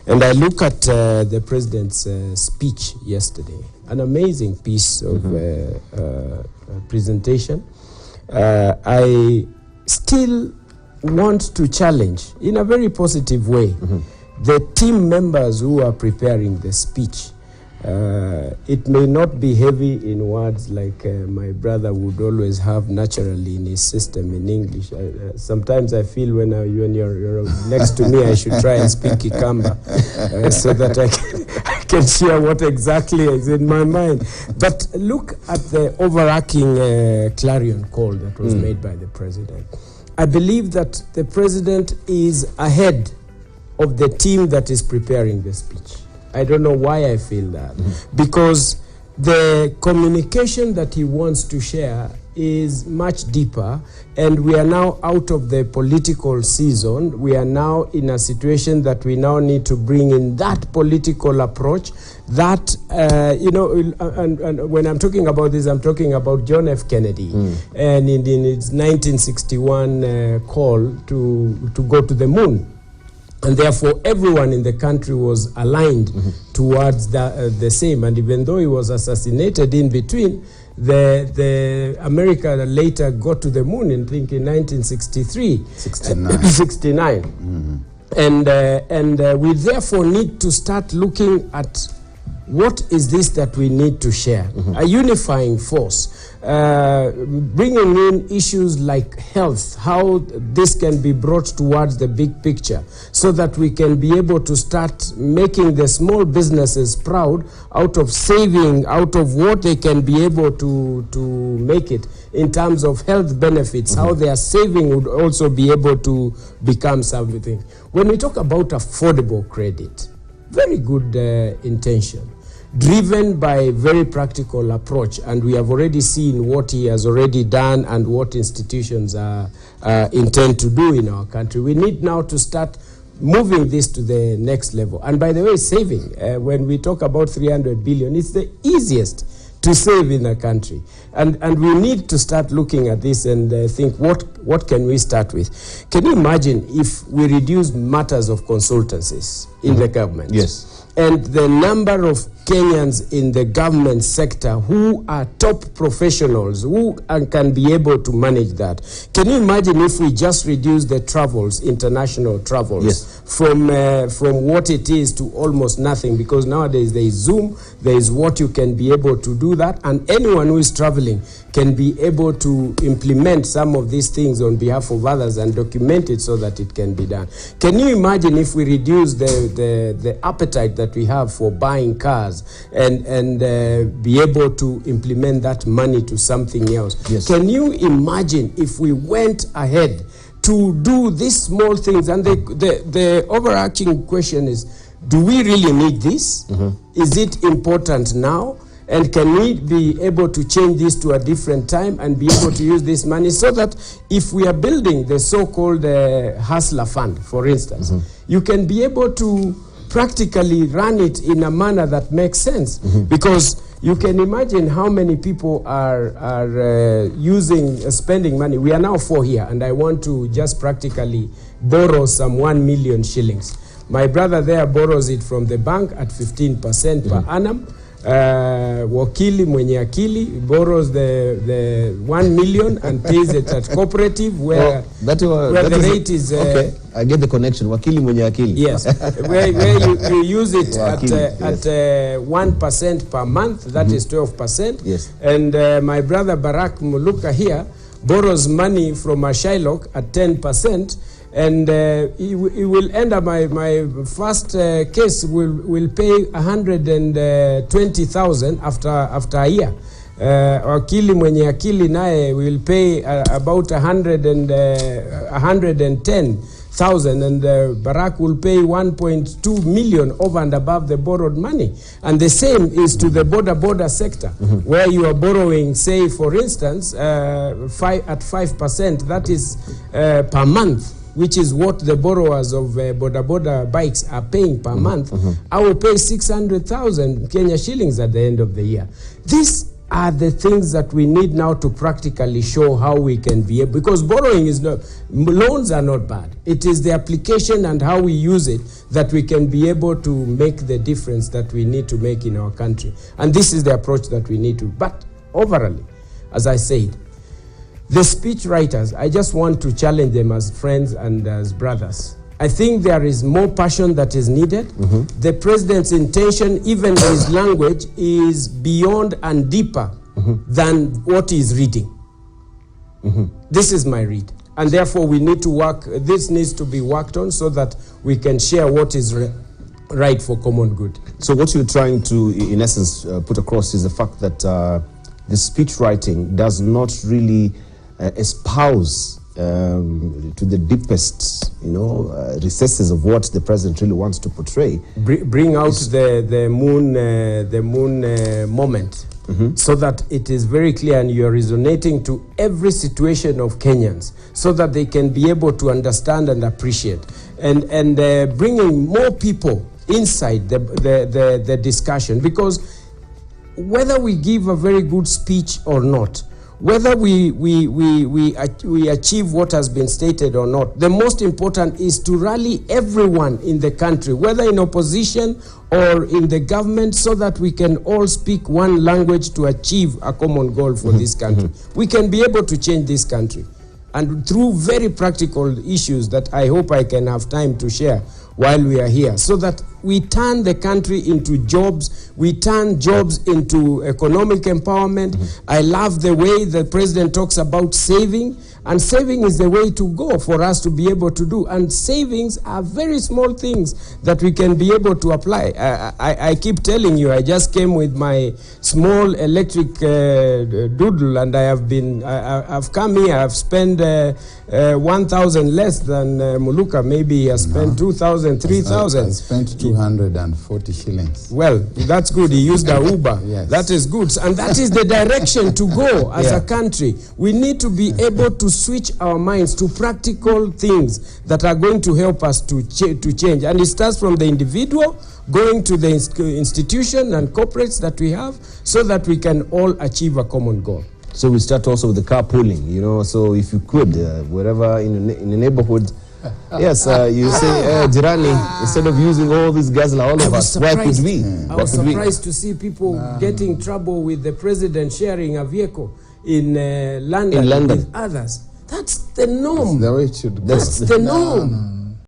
And I look at the president's speech yesterday, an amazing piece of presentation. I still want to challenge, in a very positive way, the team members who are preparing the speech. It may not be heavy in words like my brother would always have naturally in his system in English. Sometimes I feel when you're next to me, I should try and speak Kikamba so that I can share what exactly is in my mind. But look at the overarching clarion call that was made by the president. I believe that the president is ahead of the team that is preparing the speech. I don't know why I feel that. Because the communication that he wants to share is much deeper, and we are now out of the political season. We are now in a situation that we now need to bring in that political approach that, and when I'm talking about this, I'm talking about John F. Kennedy and in its 1961 call to go to the moon. And therefore, everyone in the country was aligned towards the same. And even though he was assassinated in between, the America later got to the moon in 1963. 69. And we therefore need to start looking at what is this that we need to share? A unifying force, bringing in issues like health, how this can be brought towards the big picture so that we can be able to start making the small businesses proud out of saving, out of what they can be able to make it in terms of health benefits, how their saving would also be able to become something. When we talk about affordable credit, very good intention, driven by very practical approach, and we have already seen what he has already done and what institutions intend to do in our country. We need now to start moving this to the next level. And by the way, saving, when we talk about 300 billion, it's the easiest to save in a country. And we need to start looking at this and think, what can we start with? Can you imagine if we reduce matters of consultancies in the government? Yes. And the number of Kenyans in the government sector who are top professionals who can be able to manage that. Can you imagine if we just reduce the travels, international travels, from what it is to almost nothing? Because nowadays there is Zoom, there is what you can be able to do that, and anyone who is traveling can be able to implement some of these things on behalf of others and document it so that it can be done. Can you imagine if we reduce the appetite that we have for buying cars and be able to implement that money to something else? Yes. Can you imagine if we went ahead to do these small things? And the overarching question is, do we really need this? Is it important now? And can we be able to change this to a different time and be able to use this money so that if we are building the so-called Hustler Fund, for instance, you can be able to practically run it in a manner that makes sense? Because you can imagine how many people are spending money. We are now 4 here, and I want to just practically borrow some 1 million shillings. My brother there borrows it from the bank at 15% per annum. Wakili mwenye akili borrows the 1 million and pays it at cooperative where the rate is okay. I get the connection. Wakili mwenye akili. Yes, where you use it at 1% per month. That is 12%. Yes. And my brother Barak Muluka here borrows money from a Shylock at 10%. And he will end up, my first case will pay 120,000 after a year. Wakili mwenye akili naye will pay about 110,000, and Barak will pay 1.2 million over and above the borrowed money. And the same is to the border sector, where you are borrowing, say, for instance, at 5%, that is per month, which is what the borrowers of boda bikes are paying per month. I will pay 600,000 Kenya shillings at the end of the year. These are the things that we need now to practically show how we can be able, because borrowing is not, loans are not bad. It is the application and how we use it that we can be able to make the difference that we need to make in our country. And this is the approach that we need to. But overall, as I said, the speech writers, I just want to challenge them as friends and as brothers. I think there is more passion that is needed. The president's intention, even his language, is beyond and deeper than what he is reading. This is my read. And therefore we need to work, this needs to be worked on so that we can share what is right for common good. So what you're trying to, in essence, put across is the fact that the speech writing does not really espouse to the deepest, recesses of what the president really wants to portray. Bring out the moon moment, so that it is very clear and you are resonating to every situation of Kenyans, so that they can be able to understand and appreciate, and bringing more people inside the discussion, because whether we give a very good speech or not, whether we achieve what has been stated or not, the most important is to rally everyone in the country, whether in opposition or in the government, so that we can all speak one language to achieve a common goal for this country. We can be able to change this country, and through very practical issues that I hope I can have time to share while we are here, so that we turn the country into jobs, we turn jobs into economic empowerment. I love the way the president talks about saving, and saving is the way to go for us to be able to do. And savings are very small things that we can be able to apply. I keep telling you, I just came with my small electric doodle, and I've come here, I've spent 1,000 less than Muluka. Maybe he has spent 2,000, 3,000. I spent 240 shillings. Well, that's good. He used a Uber. Yes. That is good. And that is the direction to go as a country. We need to be able to switch our minds to practical things that are going to help us to change. And it starts from the individual, going to the institution and corporates that we have, so that we can all achieve a common goal. So we start also with the carpooling, so if you could, wherever in the neighborhood, yes, you say, Jirani, instead of using all these guzzler, all of us, where could we? I was surprised to see people getting trouble with the president sharing a vehicle in London with others. That's the norm. That's the way it should go. That's the norm.